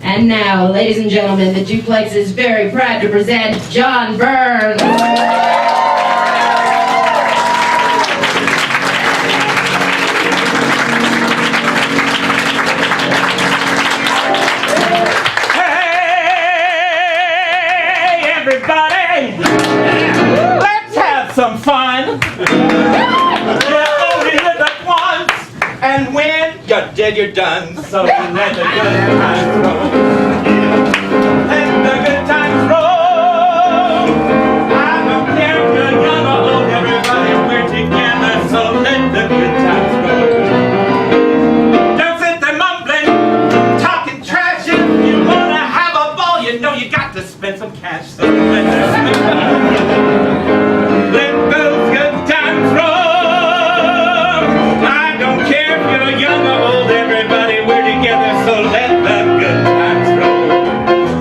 And now, ladies and gentlemen, the Duplex is very proud to present John Burns. Hey, everybody! Let's have some fun! You only live at once, and when you're dead, you're done. So let the good times roll. Let the good times roll. I don't care if you're young or old, everybody, we're together. So let the good times roll. Don't sit there mumbling, talking trash. If you wanna have a ball, you know you got to spend some cash. So let those good times roll. I don't care if you're young or old, everybody, we're together, so let the good times roll.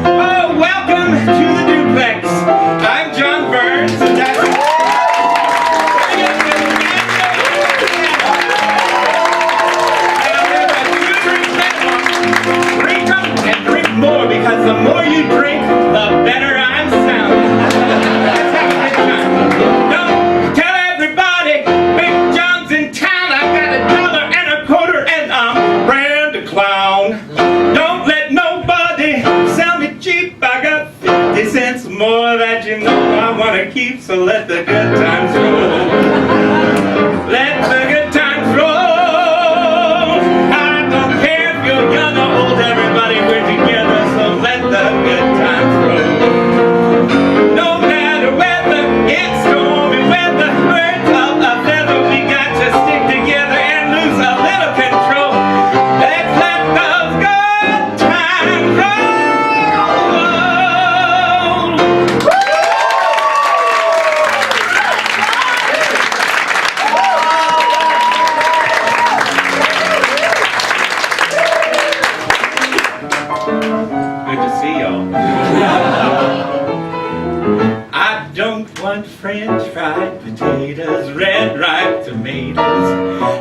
Oh, welcome to the Duplex. I'm John Burns, and that's... Drink them and drink more, because the more you drink, the better I'm sounding. Let's have a good time. Don't tell everybody Big John's in town. I got $1.25 and I'm brand a clown. Don't let nobody sell me cheap. I got 50 cents more that you know I want to keep. So let the good times roll. Let the good times roll. I don't care if you're young or old, everybody, we're together. So let the good times roll. No matter whether it's stormy weather, birds of a feather, we got to stick together and lose a little control. Let's let those good times roll. Good to see y'all. I don't want French fried potatoes, red ripe tomatoes.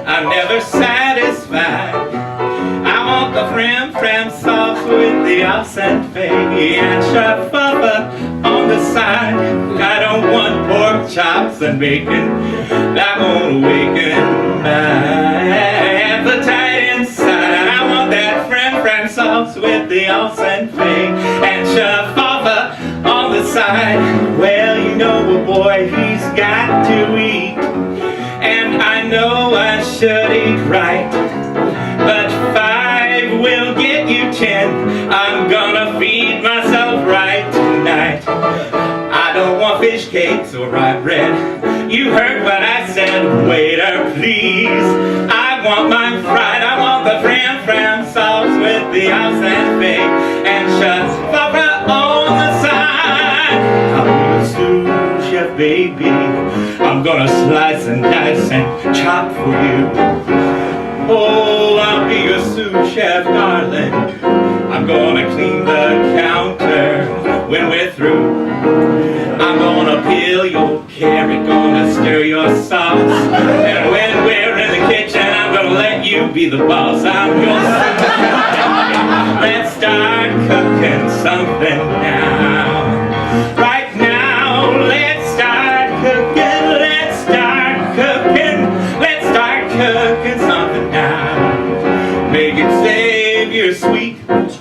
I'm never satisfied. I want the fram sauce with the Alsante and shafava on the side. I don't want pork chops and bacon. I won't awaken my appetite inside. I want that fram sauce with the Alsante and shafava on the side. Well, you know a boy, he's got to eat, and I know I should eat right, but 5 will get you 10. I'm gonna feed myself right tonight. I don't want fish cakes or rye bread. You heard what I said, waiter, please. I want mine fried. I want the fram sauce with the Alsante and shafava on the side. I'm a sous chef, baby. I'm gonna slice and dice and chop for you. Oh, I'll be your sous chef, darling. I'm gonna clean the counter when we're through. I'm gonna peel your carrot, gonna stir your sauce, and when we're in the kitchen, I'm gonna let you be the boss. I'm your sous chef. Let's start cooking something now. Right now, let's start cooking. Let's start cooking. Let's start cooking something now. Make it savory, sweet.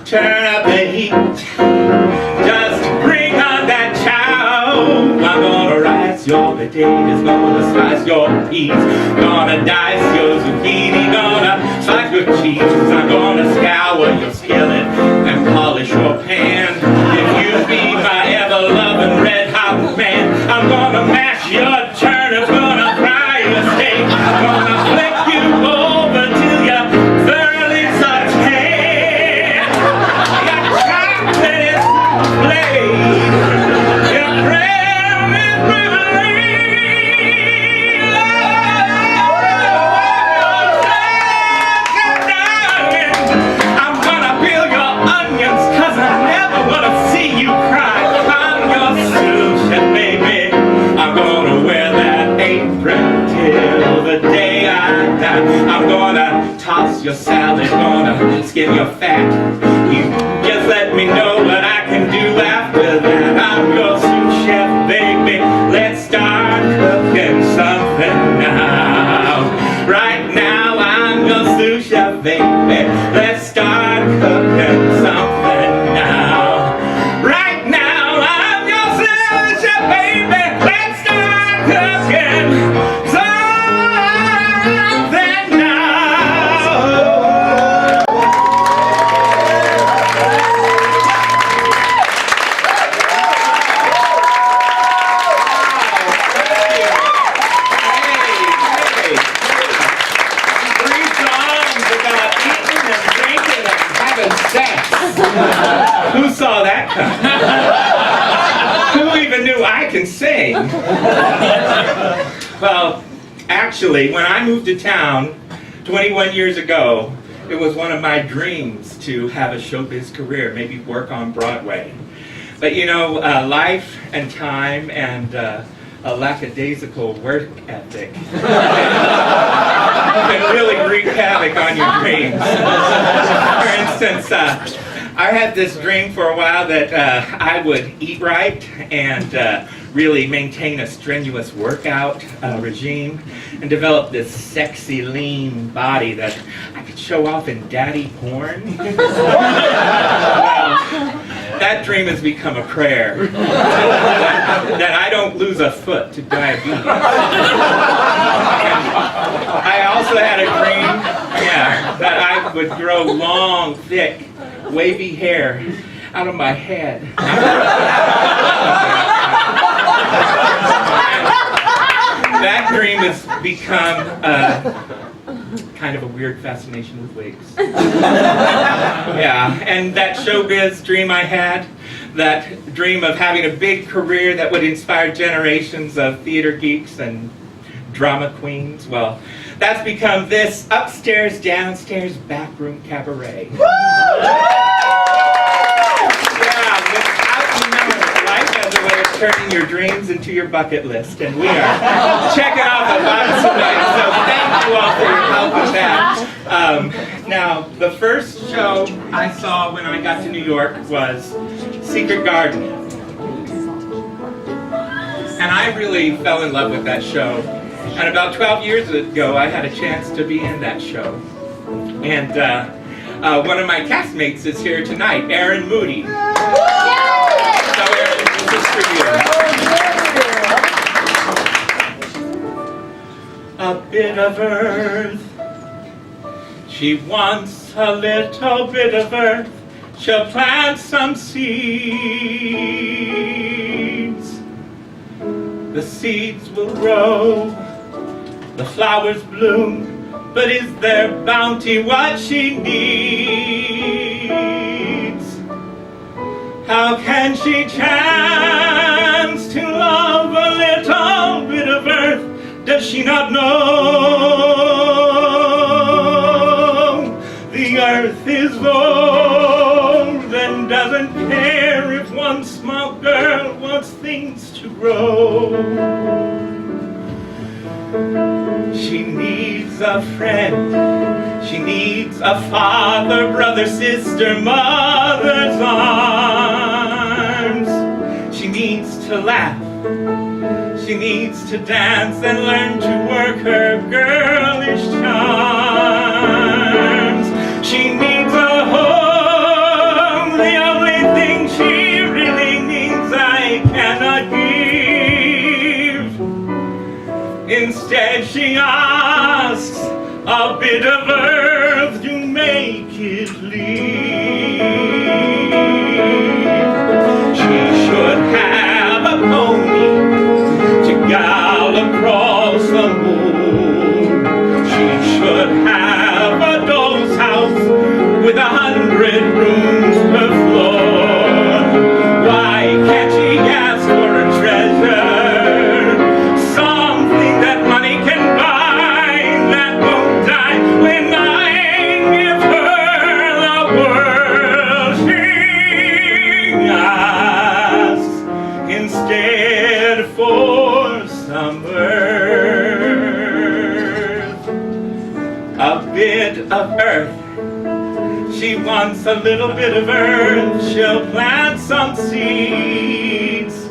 Turn up the heat. Just bring on that chow. I'm gonna rice your potatoes, gonna slice your peas, gonna dice your zucchini, gonna slice your cheese. I'm gonna scour your skillet and polish your pan. If you be my ever-loving red-hot man, I'm gonna mash your turnips, gonna fry your steak, gonna flip you over till you thoroughly saute. Your chocolate is played, your bread is reveled. I'm gonna peel your onions, 'cause I never wanna see you cry. I'm your sous chef, baby. I'm gonna wear that apron till the day I die. I'm gonna toss your salad, gonna skim your fat. You just let baby, let's start cooking something now. Right now, I'm your sunshine, baby, let's start cooking something now. Hey. 3 songs about eating and drinking and having sex. Who saw that coming? Who even knew I can sing? Well, actually, when I moved to town 21 years ago, it was one of my dreams to have a showbiz career, maybe work on Broadway. But you know, life and time and a lackadaisical work ethic can really wreak havoc on your dreams. For instance, I had this dream for a while that I would eat right and really maintain a strenuous workout regime and develop this sexy, lean body that I could show off in daddy porn. Well, that dream has become a prayer that I don't lose a foot to diabetes. And I also had a dream, that I would grow long, thick, wavy hair out of my head. That dream has become kind of a weird fascination with wigs. Yeah, and that showbiz dream I had, that dream of having a big career that would inspire generations of theater geeks and drama queens, well, that's become this upstairs, downstairs, backroom cabaret. Life has a way of turning your dreams into your bucket list, and we are checking off a box tonight, so thank you all for your help with that. Now, the first show I saw when I got to New York was Secret Garden, and I really fell in love with that show. And about 12 years ago, I had a chance to be in that show. And one of my castmates is here tonight, Erin Moody. So Erin, this is for you. A bit of earth. She wants a little bit of earth. She'll plant some seeds. The seeds will grow. The flowers bloom, but is their bounty what she needs? How can she chance to love a little bit of earth? Does she not know the earth is old and doesn't care if one small girl wants things to grow? She needs a friend, she needs a father, brother, sister, mother's arms. She needs to laugh, she needs to dance and learn to work her girlish charms. She needs a home, the only thing she really needs I cannot give. Instead she asks a bit of earth to make it leave. She should have a pony to gallop across the moon. She should have a doll's house with 100 rooms per floor. Why can't she ask for a treasure? Of earth. She wants a little bit of earth. She'll plant some seeds.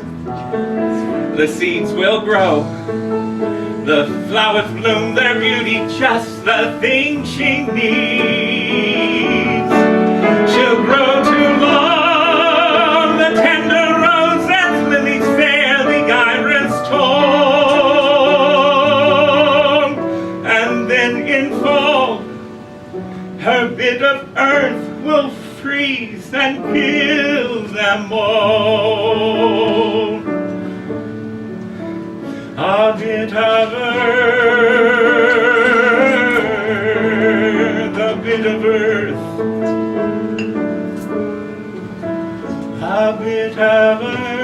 The seeds will grow. The flowers bloom their beauty, just the thing she needs. of earth will freeze and kill them all. A bit of earth, a bit of earth, a bit of earth,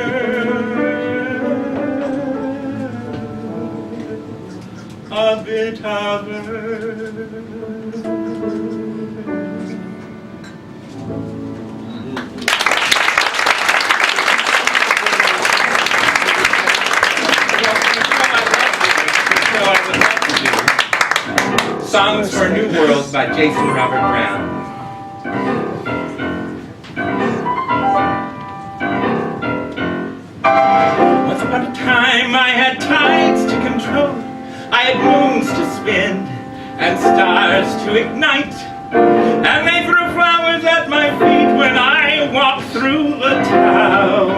a bit of earth. Songs for a New World by Jason Robert Brown. Once upon a time I had tides to control, I had moons to spin and stars to ignite, and they threw flowers at my feet when I walked through the town.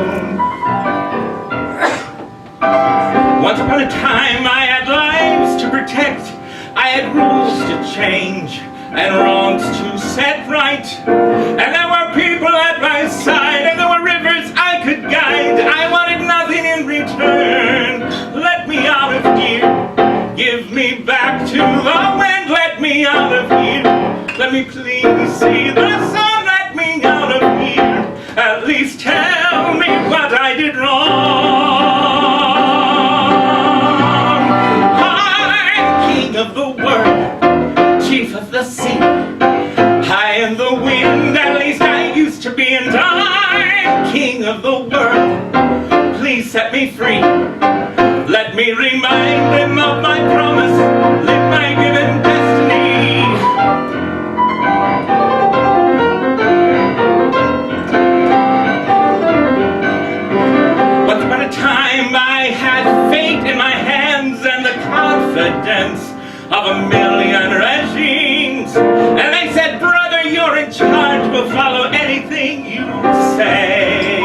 Once upon a time I had lives to protect, I had rules to change and wrongs to set right, and there were people at my side, and there were rivers I could guide. I wanted nothing in return. Let me out of here. Give me back to the wind. Let me out of here. Let me please see the sun. Let me out of here. At least tell me what I did wrong. I'm king of the world, chief of the sea, high in the wind, at least I used to be, and I'm king of the world. Please set me free. Let me remind them of my promise, live my given destiny. Once upon a time I had fate in my hands and the confidence of a million regimes, and they said, brother, you're in charge, we'll follow anything you say.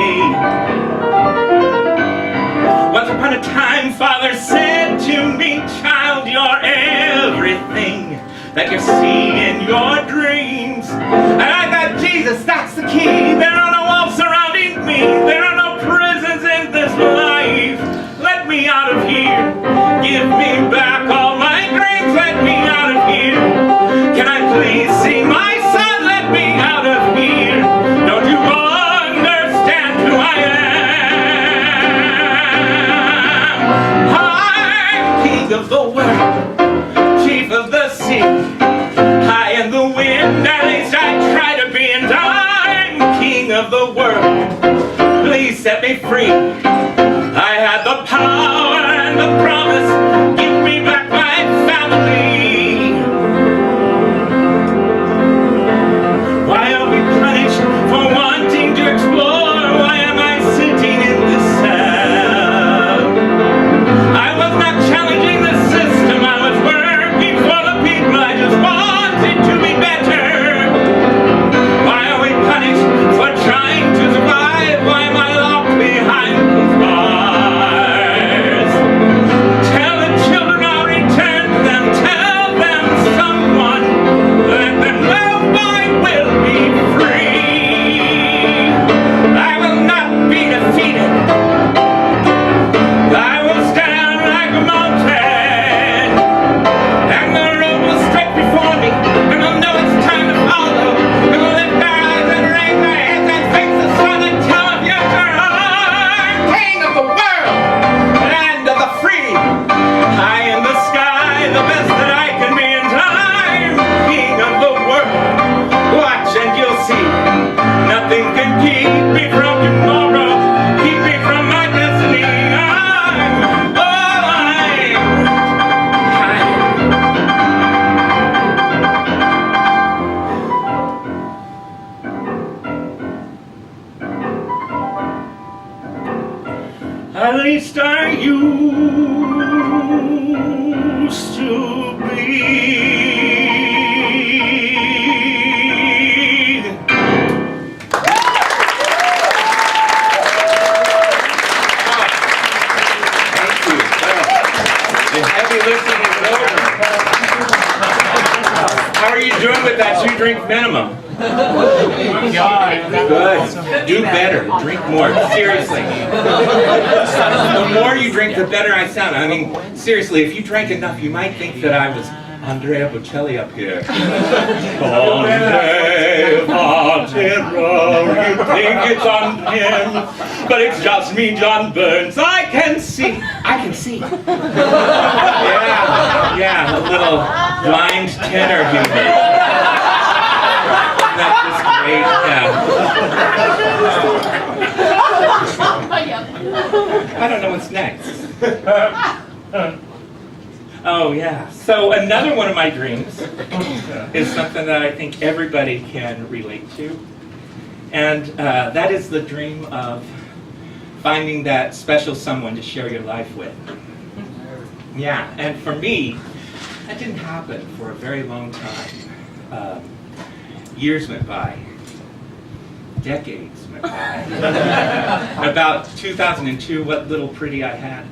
Once upon a time father said to me, child, you're everything that you see in your dreams. And I thought, Jesus, that's the key. There are no walls surrounding me, there are no prisons in this life. Let me out of here. Give me back all my dreams. Let me out of here. Can I please see my son? Let me out of here. Don't you understand who I am? I'm king of the world, chief of the sea, high in the wind, at least I try to be, and I'm king of the world. Please set me free. I had the power and the promise, give me back my family. Why are we punished for wanting to explore? Why am I sitting in this cell? I was not challenging the system, I was working for the people, I just wanted to be better. Why are we punished for trying to survive? Why am I locked behind these bars? Tell the children I'll return to them. Tell them someone. Let them know I will be free. I will not be defeated. I will stand like a mountain, and the road will stretch before me, and I'll know it's time to follow. And I'll lift my eyes and raise my hands and face the sun and tell them you're I'm king of the world, land of the free, high in the sky, the best that I can be, and I'm king of the world. Watch and you'll see, nothing can keep me from tomorrow, keep me from my destiny. At least I used to be. Thank you. The heavy lifting is over. How are you doing with that 2-drink minimum? Good. Do better. Drink more. Seriously. The more you drink, the better I sound. I mean, seriously, if you drank enough, you might think that I was Andrea Bocelli up here. Andrea Bocelli, you think it's on him, but it's just me, John Burns. I can see. Yeah, a little blind tenor humor. That's just great. Yeah. I don't know what's next. Oh yeah. So another one of my dreams is something that I think everybody can relate to, and that is the dream of finding that special someone to share your life with. Yeah, and for me, that didn't happen for a very long time. Years went by. Decades went by. About 2002, what little pretty I had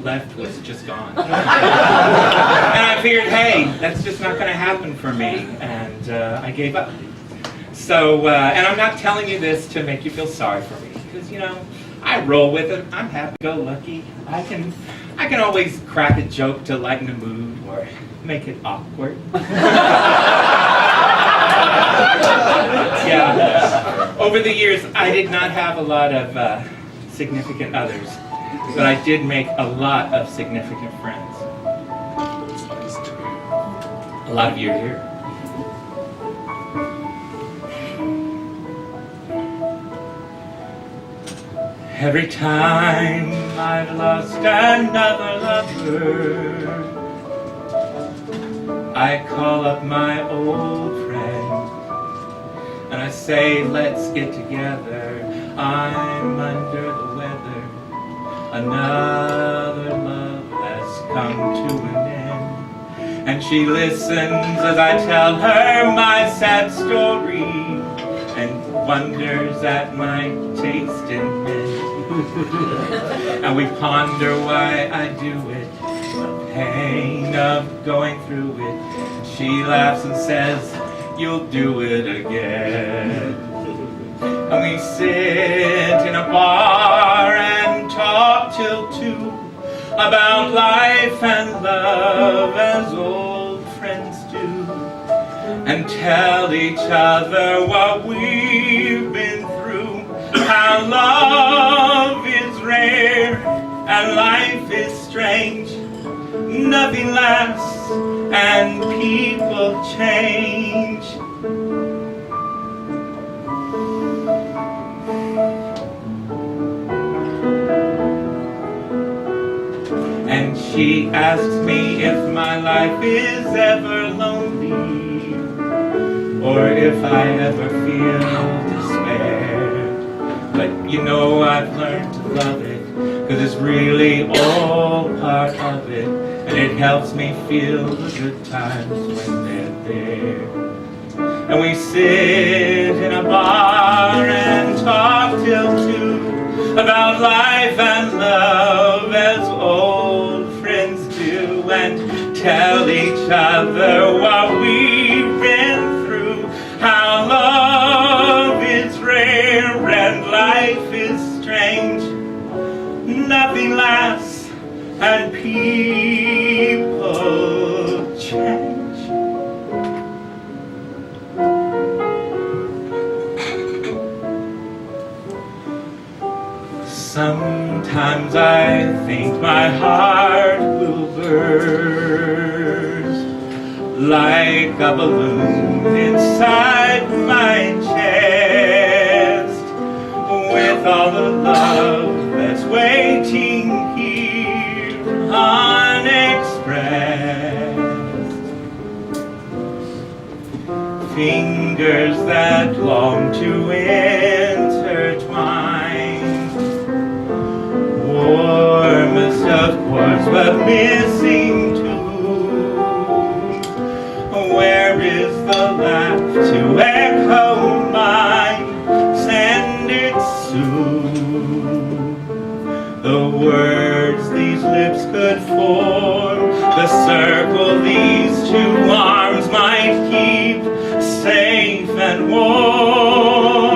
left was just gone. And I figured, hey, that's just not going to happen for me, and I gave up. So, and I'm not telling you this to make you feel sorry for me, because, you know, I roll with it. I'm happy-go-lucky. I can always crack a joke to lighten the mood or make it awkward. Yeah. Over the years, I did not have a lot of significant others, but I did make a lot of significant friends. A lot of you are here. Every time I've lost another lover, I call up my old friend and I say, let's get together. I'm under the weather. Another love has come to an end. And she listens as I tell her my sad story and wonders at my taste in men. And we ponder why I do it, the pain of going through it. She laughs and says, you'll do it again. And we sit in a bar and talk till 2 about life and love as old friends do, and tell each other what we've been through, how love is rare and life is strange. Nothing lasts and people change. And she asks me if my life is ever lonely, or if I ever feel despair. But you know I've learned to love it, 'cause it's really all part of it, and it helps me feel the good times when they're there. And we sit in a bar and talk till 2 about life and love as old friends do, and tell each other what we've been through, how love is rare and life is strange. Nothing lasts and people change. Sometimes I think my heart will burst like a balloon inside my chest, with all the love that's waiting here unexpressed. Fingers that long to intertwine, warmest of course, but missing too. Where is the laugh to echo mine? Send it soon. The words these lips could form, the circle these 2 arms might keep safe and warm.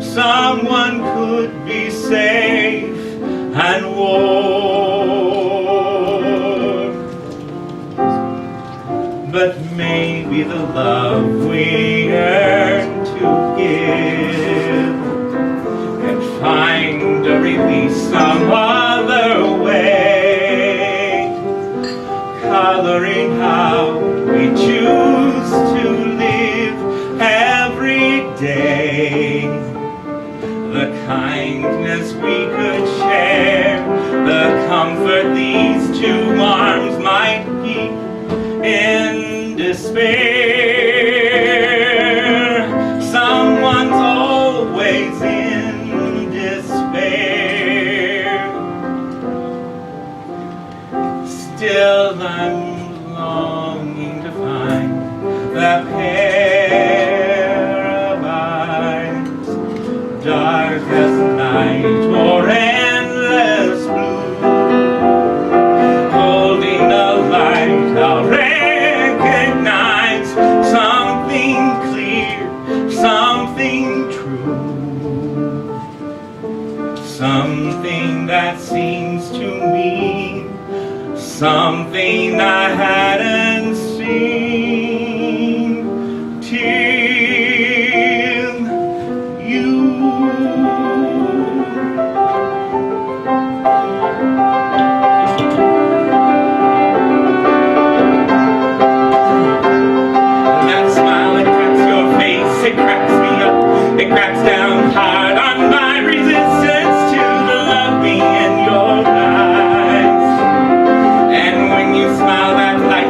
Someone could be safe and warm. But maybe the love we earn to give can find a release some other way, coloring how we choose to live every day. The kindness we could share, the comfort these two arms might keep in despair. Someone's always in despair. Still I'm longing to find that pair of eyes, dark as night or endless blue, holding the light I'll recognize, something clear, something true, something that seems to mean something I hadn't seen till you. That smile, it cracks your face, it cracks me up, it cracks down hard on my resistance to the love me in your eyes. And when you smile, that light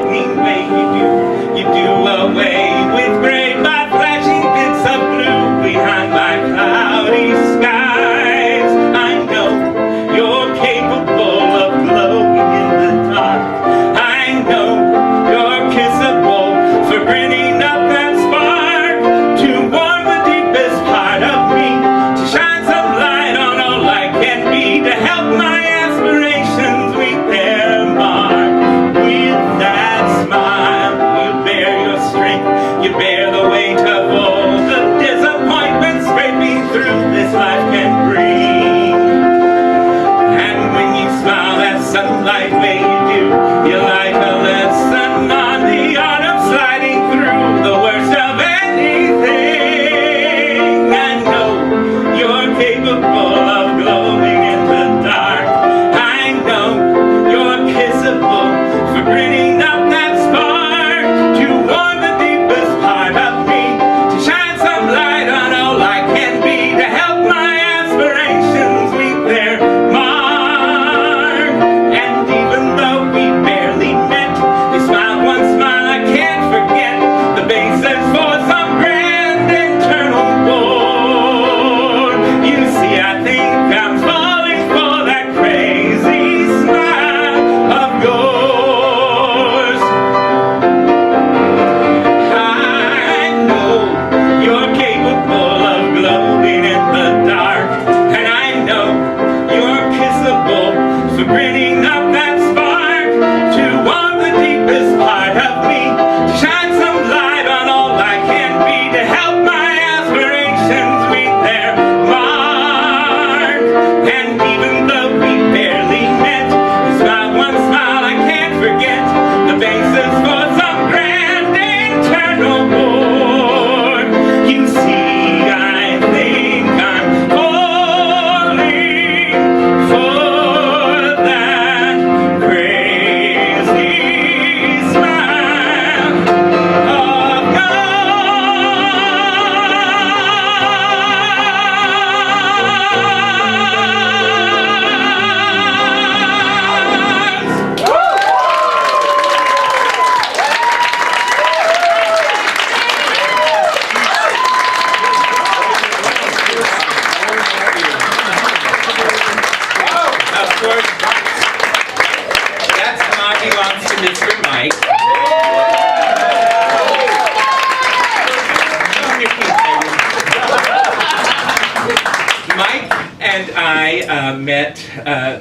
and I met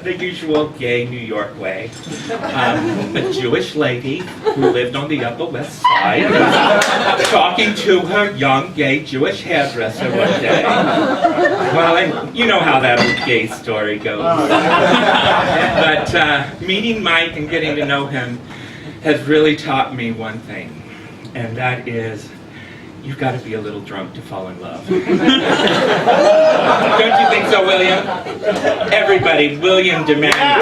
the usual gay New York way. A Jewish lady who lived on the Upper West Side, talking to her young gay Jewish hairdresser one day. Well, and you know how that old gay story goes. But meeting Mike and getting to know him has really taught me one thing, and that is, you've got to be a little drunk to fall in love. Don't you think so, William? Everybody, William demand. I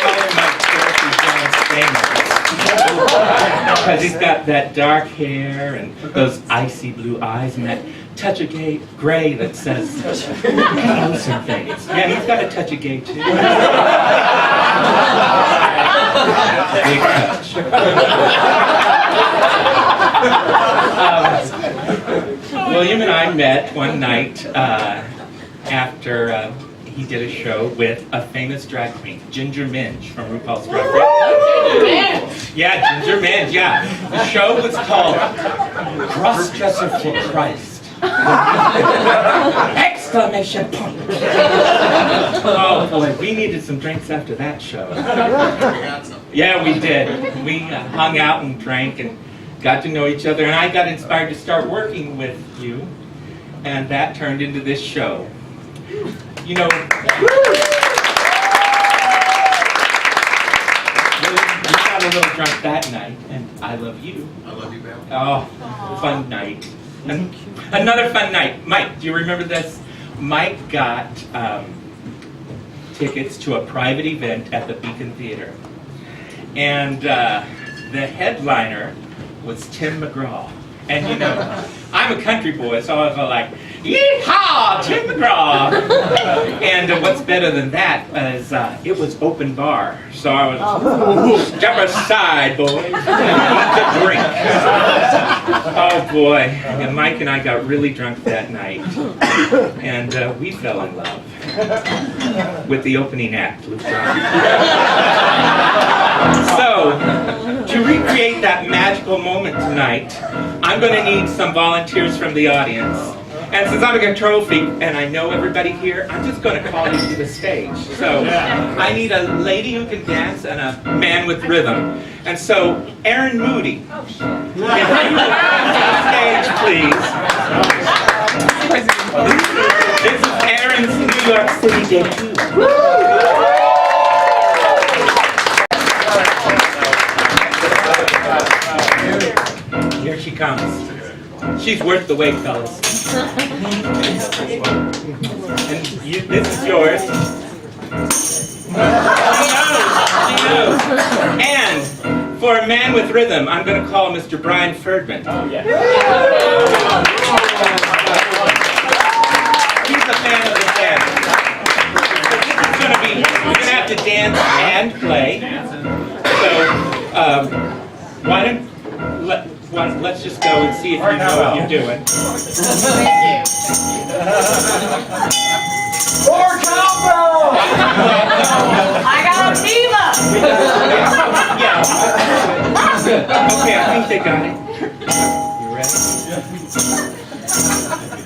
call him my Dorothy Jones famous. Because he's got that dark hair and those icy blue eyes and that touch of gray that says close and things. Yeah, he's got a touch of gay too. Big touch. William and I met one night after he did a show with a famous drag queen, Ginger Minge from RuPaul's Drag Race. Yeah, Ginger Minge, yeah. The show was called Crossdresser for Christ. Exclamation point! Oh boy, we needed some drinks after that show. Yeah, we did. We hung out and drank and got to know each other, and I got inspired to start working with you, and that turned into this show. You know, we got a little drunk that night, and I love you. I love you, Bill. Oh, fun night. And another fun night. Mike, do you remember this? Mike got tickets to a private event at the Beacon Theater. And the headliner was Tim McGraw. And you know, I'm a country boy, so I was like, yeehaw, Tim McGraw! And what's better than that is it was open bar. So I was, step aside, boys, and eat the drink. Oh boy, and Mike and I got really drunk that night. And we fell in love with the opening act, Luke Brown. So, to recreate that magical moment tonight, I'm going to need some volunteers from the audience. And since I'm a control freak and I know everybody here, I'm just going to call you to the stage. So, I need a lady who can dance and a man with rhythm. And so, Aaron Moody, if you would come to the stage, please. This is Aaron's New York City debut. Here she comes. She's worth the wait, fellas. And this is yours. She knows. And for a man with rhythm, I'm going to call Mr. Brian Ferdman. Oh, yeah. He's a fan of the dance. So this is going to be, you're going to have to dance and play. So, let's just go and see if you know what you're doing. More cowbell! I got a diva! Yeah. Okay, I think they got it. You ready?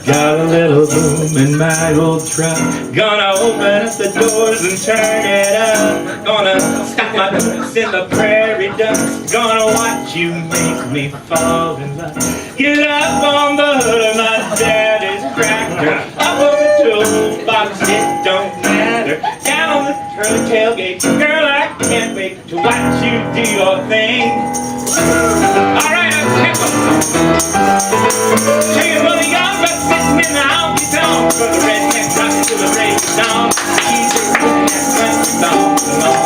Got a little boom in my old truck. Gonna open up the doors and turn it up. Gonna stop my boots in the prairie dust. Gonna watch you make me fall in love. Get up on the hood of my daddy's tractor. Up on the toolbox, it don't matter. Down the tailgate, girl, I can't wait to watch you do your thing. Alright, I'm tempo. Take it for the young, but sitting in the honky tonk. From the redneck rock to the break of dawn. Easy, come on, come on,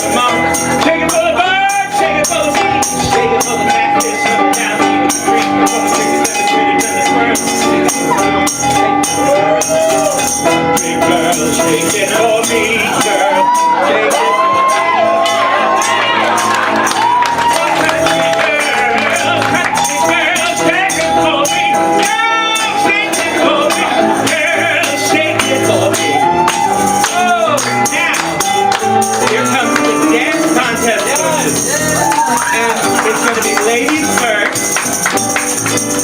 come on. Take it for the bird, shake it for the beat. Shake it for the catfish, up and down, even the creek. For the chickens and the critters and the squirrels. Big girl, shake it for me, girl. Shake it for me. Here comes the dance contest. And it's going to be ladies first.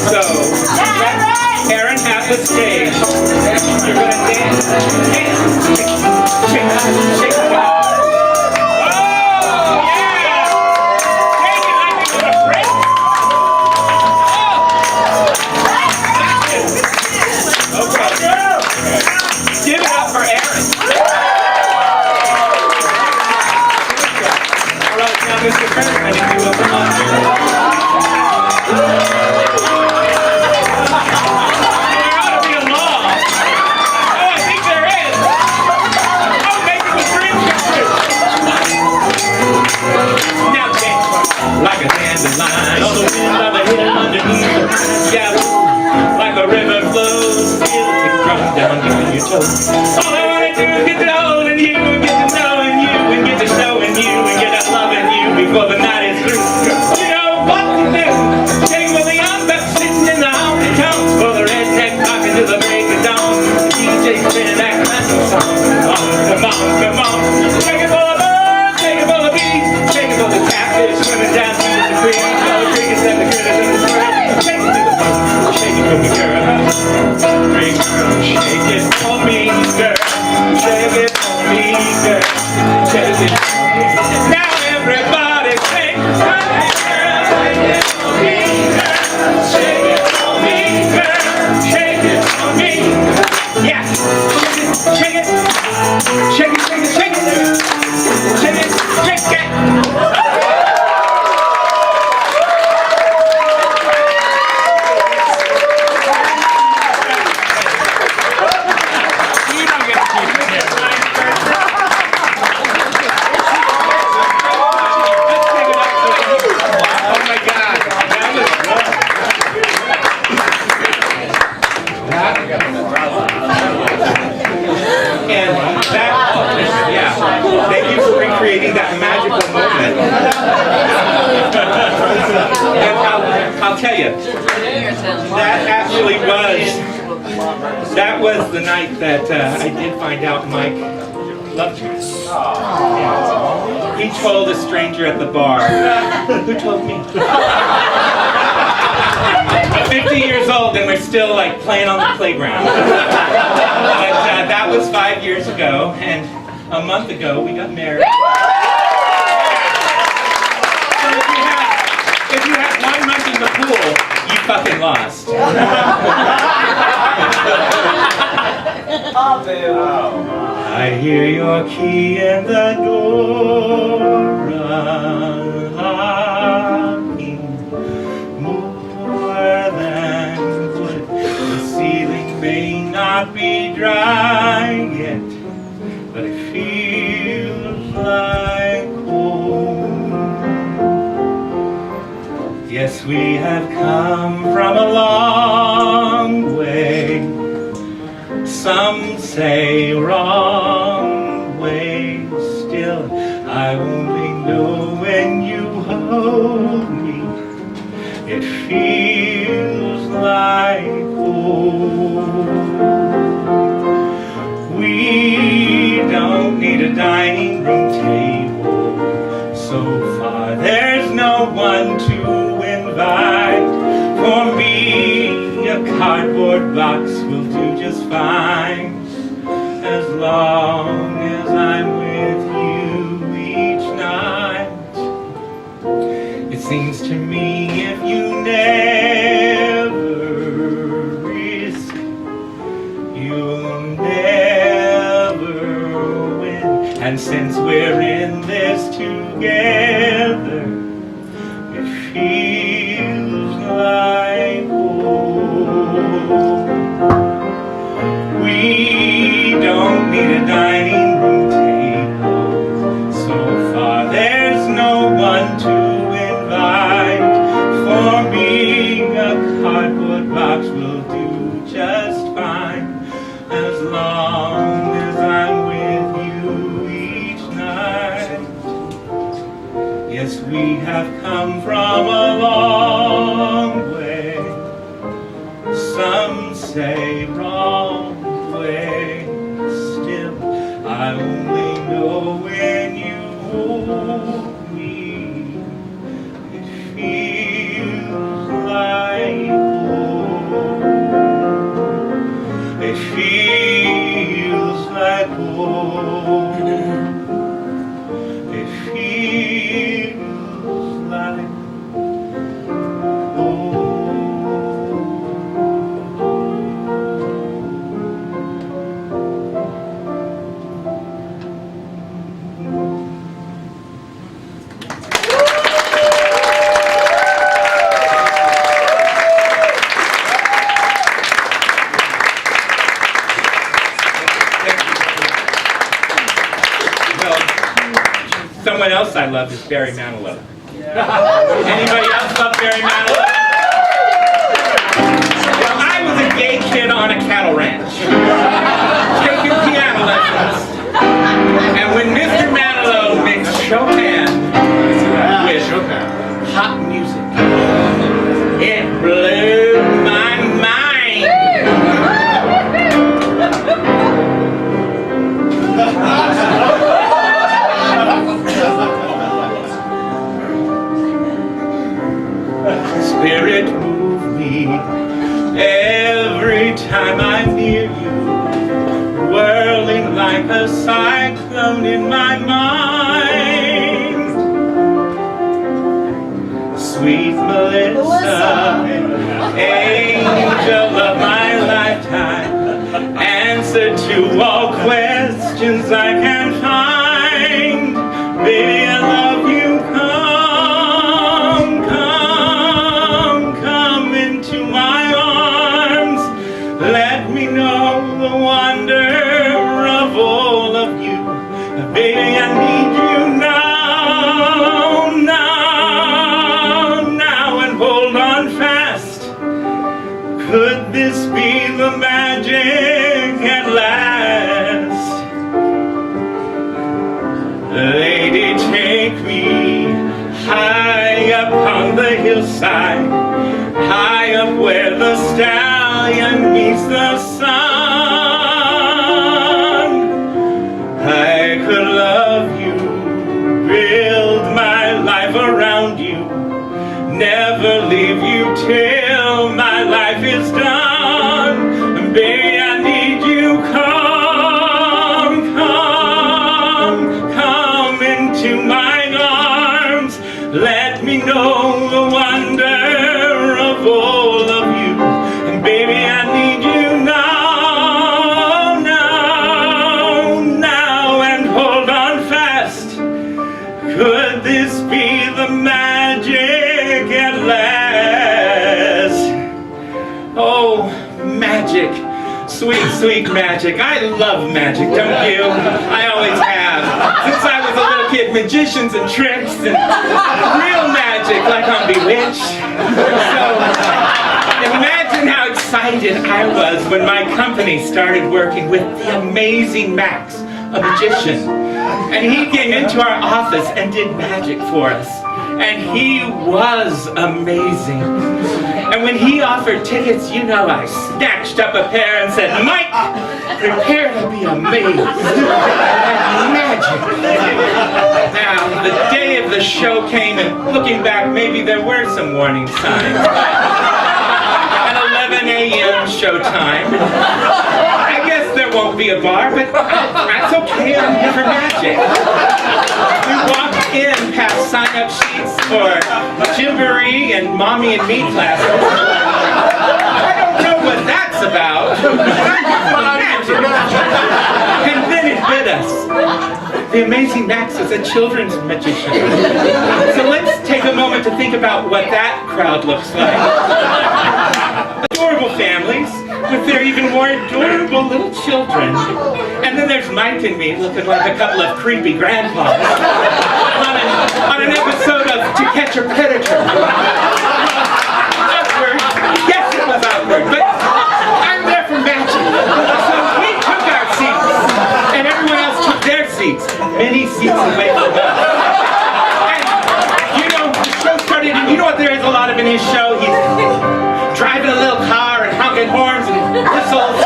So, let Aaron have the stage. You're going to dance. Shake it. Oh, yeah! Shake it like it was a break. Oh! Okay. Give it up for Aaron. All right, now Mr. President, if you will come on here. Like a dandelion on the wind of a hill underneath the shadow. Like a river flows, feel it run down between your toes. All I wanna do is get to holding you, and get to knowing you, and get to showing you, and get to loving you before the night is through. You know what to do. Shake with the young buck sitting in the honky tonks for the redneck rocking to the break of dawn. DJ spinning that classic song. Come on, come on. Shake it for the birds, shake it for the bees, shake it for the catfish swimming down to the creek. All the crickets and the critters in the spring. Shake it to the boat, shake it for me, girl. Bring girl, shake it for me, girl. Shake it for me, girl. Shake it for me. Now everybody shake it for me, girl. Shake it for me, girl. Shake it for me, girl. Shake it for me. Yeah. Shake it. Shake it, shake it, shake it. Shake it, shake it. You don't get to keep it here. Let's take it up to you. Oh my God, that was good. And that, yeah, thank you for recreating that magical moment. And I'll tell you, that actually was the night that I did find out Mike loved you. Yeah. He told a stranger at the bar. Who told me? 50 years old and we're still like playing on the playground. But that was 5 years ago, and a month ago we got married. So if you had 1 month in the pool, you fucking lost. I hear your key in the door unlocking. More than wood, the ceiling may not be dry yet, but it feels like home. Yes, we have come from a long way. Some say wrong way. Still, I only know when you hold me. It feels like home. We don't need a dining room table. So far there's no one to invite. For me, a cardboard box will do just fine. As long as I'm with you each night. It seems to me if you never risk, you'll never win. And since we're in this together, it feels like home. We don't need a dining room table. So far there's no one to invite. For me, a cardboard box will do just fine. As long as I'm with you each night. I love is Barry Manilow. Anybody else love Barry Manilow? Well, I was a gay kid on a cattle ranch, taking piano lessons. And when Mr. Manilow mixed Chopin with hot music, it blew my mind. Spirit, move me every time I'm near you, whirling like a cyclone in my mind. Sweet Melissa, angel of my lifetime, answer to all questions I can find. Baby, I love you. Come into my arms. Let me know the wonder of all of you. Baby, I need you now, and hold on fast. Could this be the magic at last? Lady, take me high up on the hillside, high up where the stallion meets the sun. I could love you, build my life around you, never leave you till my life is done. Baby, I need you. Come into my arms. Let me know the wonder of all of you. And baby, I need you now, and hold on fast. Could this be the magic at last? Oh, magic. Sweet, sweet magic. I love magic, don't you? I always have. Since I was a little kid, magicians and tricks and real magic, like on Bewitched. So, imagine how excited I was when my company started working with the amazing Max, a magician. And he came into our office and did magic for us. And he was amazing. And when he offered tickets, you know, I snatched up a pair and said, Mike, prepare to be amazed at magic. Now, the day of the show came, and looking back, maybe there were some warning signs. At 11 a.m. showtime. I guess there won't be a bar, but that's okay, I'm here for magic. We walked in past sign-up sheets for Gymboree and Mommy and Me classes. I don't know what that's about. Magic. And then it hit us. The amazing Max is a children's magician. So let's take a moment to think about what that crowd looks like. Adorable families with their even more adorable little children. And then there's Mike and me looking like a couple of creepy grandpas on an episode of To Catch a Predator. Awkward. Yes, it was awkward, but I'm there for magic. So we took our seats, and everyone else took their seats, many seats away from us. And, you know, the show started, and you know what there is a lot of in his show? He's driving a little car and honking horns and whistles.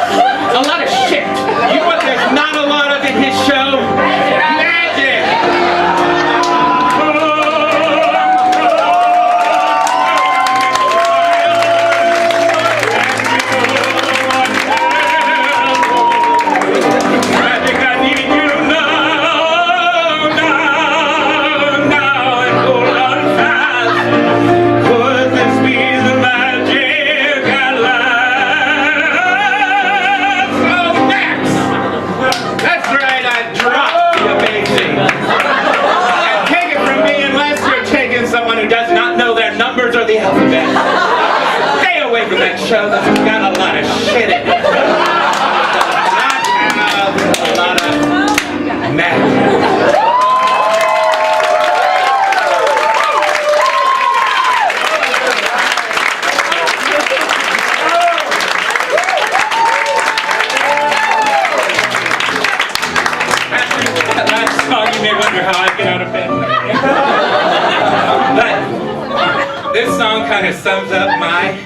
A lot of shit. You know what there's not a lot of in his show? Magic! Magic, I need you now, and hold on fast. Could this be the magic at last? Oh, Max! That's right, I dropped the amazing. And take it from me, unless you're taking someone who does not know their numbers or the alphabet. Stay away from that show that's got a lot of shit in it. Not a lot of magic. This song kind of sums up my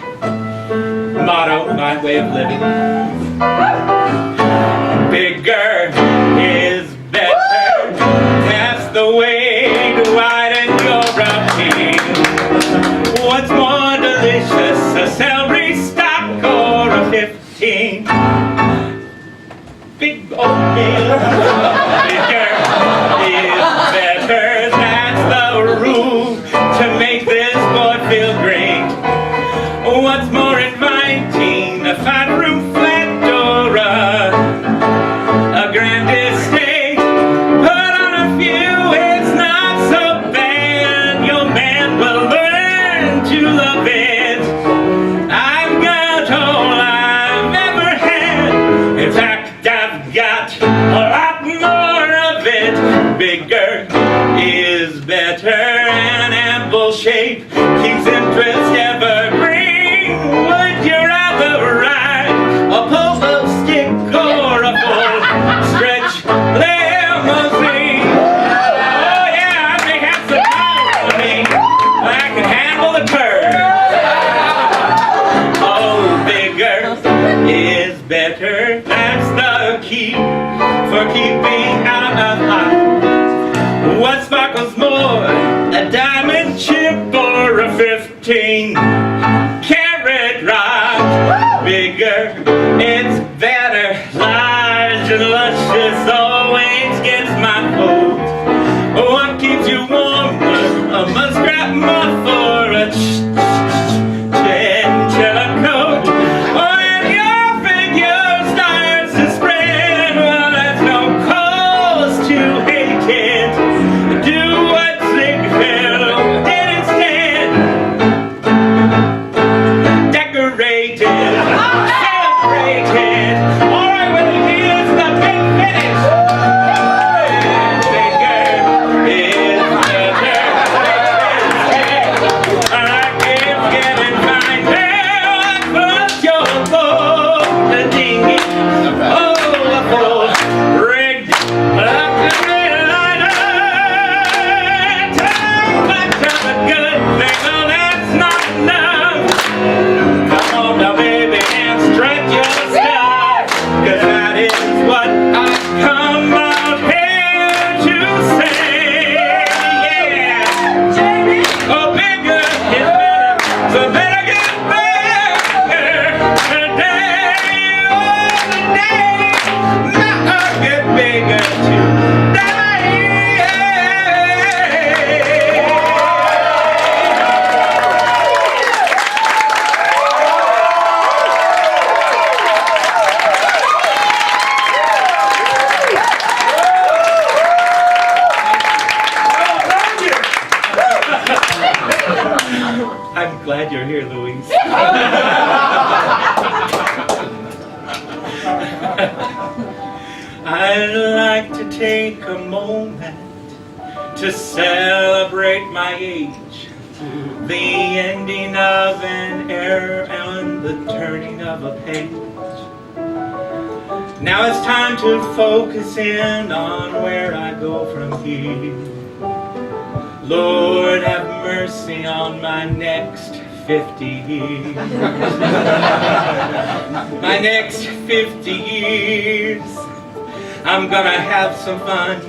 motto, my way of living. Bigger is better. That's the way to widen your appeal. What's more delicious, a celery stock or a 15? Big oatmeal. Bigger is better. That's the rule to make this boy feel great. What's more inviting, a 5-room flat or a grand estate? Put on a few, it's not so bad. Your man will learn to love it. I've got all I've ever had. In fact, I've got a lot more of it. Bigger is better, and ample shape keeps interest evergreen. Would you rather ride a polo stick or a full-stretch limousine? Oh yeah, I may have some power on me, but I can handle the curve. Oh, bigger is better. That's the key for keeping out of line. What sparkles more, a diamond chip or a 15-carat rock? Bigger, it's better. Large and luscious always gets my vote. What keeps you warmer, a muskrat moth or a chinchilla coat? When your figure starts to spread, well, there's no cause to hate it. Do what Ziegfeld did instead. Decorated, celebrated. All right, well, here's the big finish. Bigger is better. I keep getting fine. Put your boat, the dinghy, oh, the boat, rigged up the liner. Much of a good thing, well, that's not enough. Come on now, baby, and stretch your stuff, 'cause that is what I've come out here to say. Yeah. Oh, bigger is better, so better get bigger. Today, oh, today, now get bigger I'm glad you're here, Louise. I'd like to take a moment to celebrate my age, the ending of an era and the turning of a page. Now it's time to focus in on where I go from here. Lord, have mercy on my next 50 years. My next 50 years, I'm gonna have some fun.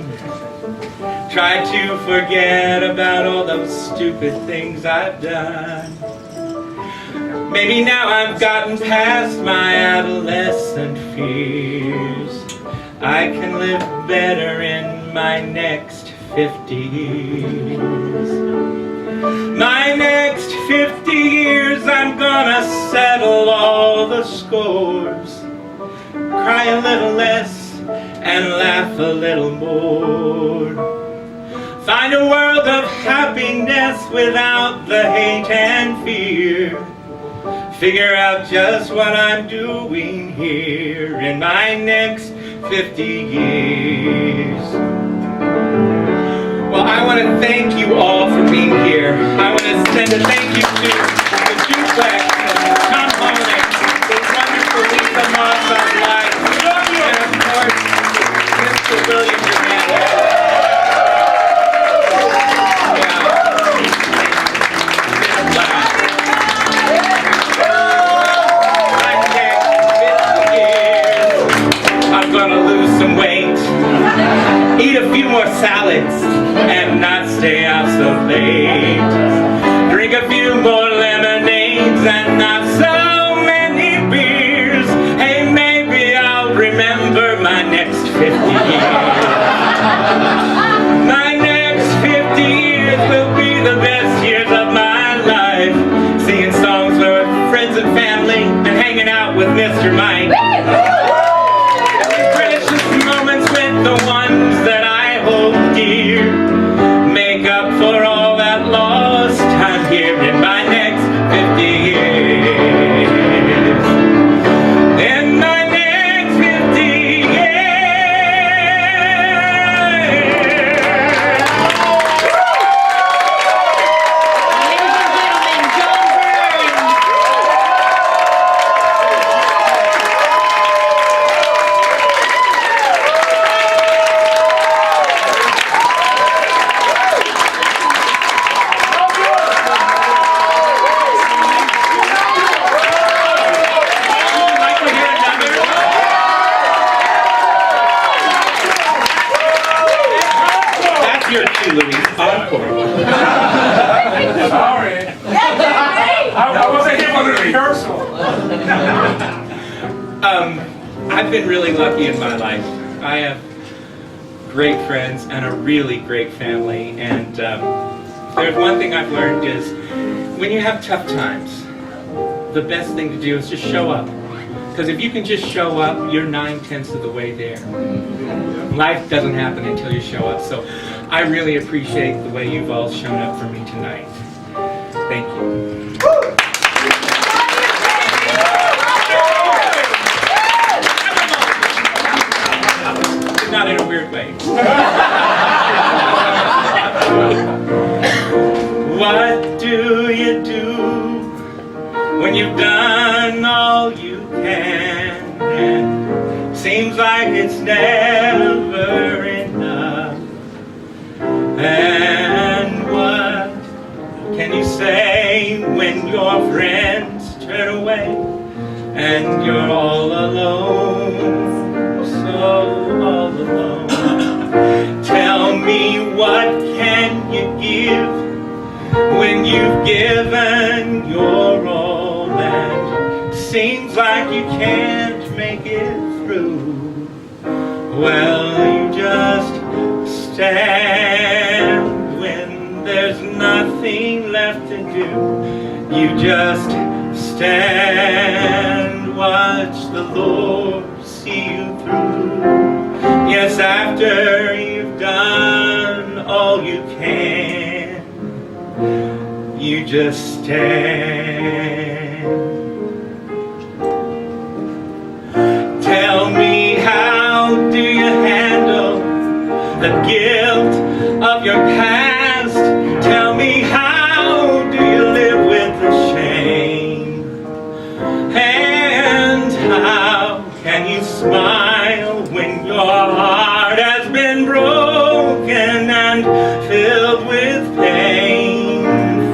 Try to forget about all those stupid things I've done. Maybe now I've gotten past my adolescent fears. I can live better in my next 50 years. My next 50 years, I'm gonna settle all the scores. Cry a little less and laugh a little more. Find a world of happiness without the hate and fear. Figure out just what I'm doing here in my next 50 years. Well, I want to thank you all for being here. I want to send a thank you to the Duplex, Tom Holland, the wonderful Lisa Moss on live, and of course, Mr. William Hernandez. Yeah. family and hanging out with Mr. Mike. Precious moments with the ones that I hold dear. Make up for all that lost time here in my next 50 years. In my next 50 Your cue, Louise. Encore. Sorry. I wasn't here for the rehearsal. I've been really lucky in my life. I have great friends and a really great family. And there's one thing I've learned is when you have tough times, the best thing to do is just show up. Because if you can just show up, you're 9/10 of the way there. Life doesn't happen until you show up. So I really appreciate the way you've all shown up for me tonight. Thank you. Not in a weird way. What do you do when you've done all you can? And seems like it's never enough. And what can you say when your friends turn away and you're all alone, so all alone? Tell me, what can you give when you've given your all and seems like you can't make it through? Well, you just stand when there's nothing left to do. You just stand, watch the Lord see you through. Yes, after you've done all you can, you just stand. Tell me, how do you handle the guilt of your past? Tell me, how do you live with the shame? And how can you smile when your heart has been broken and filled with pain,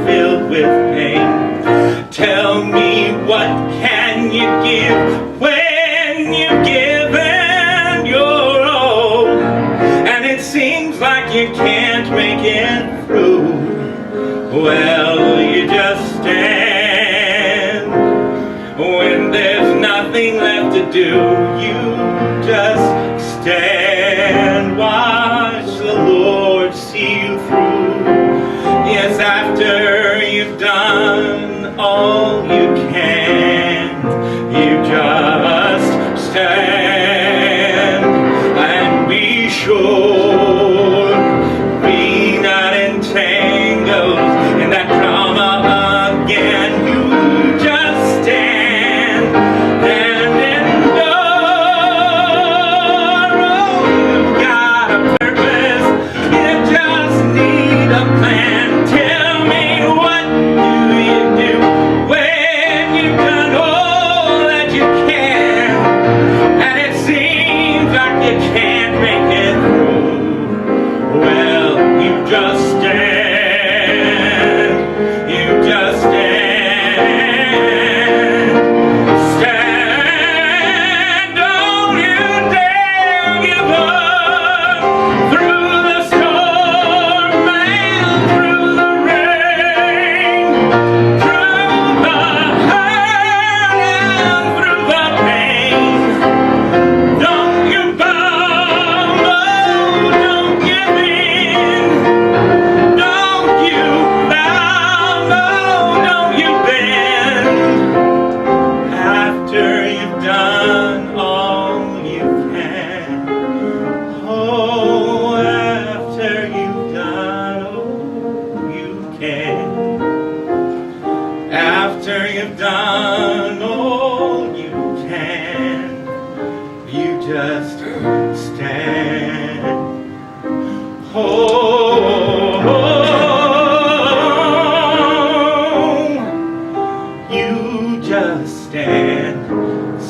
filled with pain? Tell me, what can you give when you've given your all and it seems like you can't make it through? Well, you just stand when there's nothing left to do. You just stand, watch the Lord see you through. Yes, after you've done all you can, you just stand and be sure, be not entangled in that drama again. You just stand and endure. Oh, you've done all you can. You just stand. Oh, you just stand.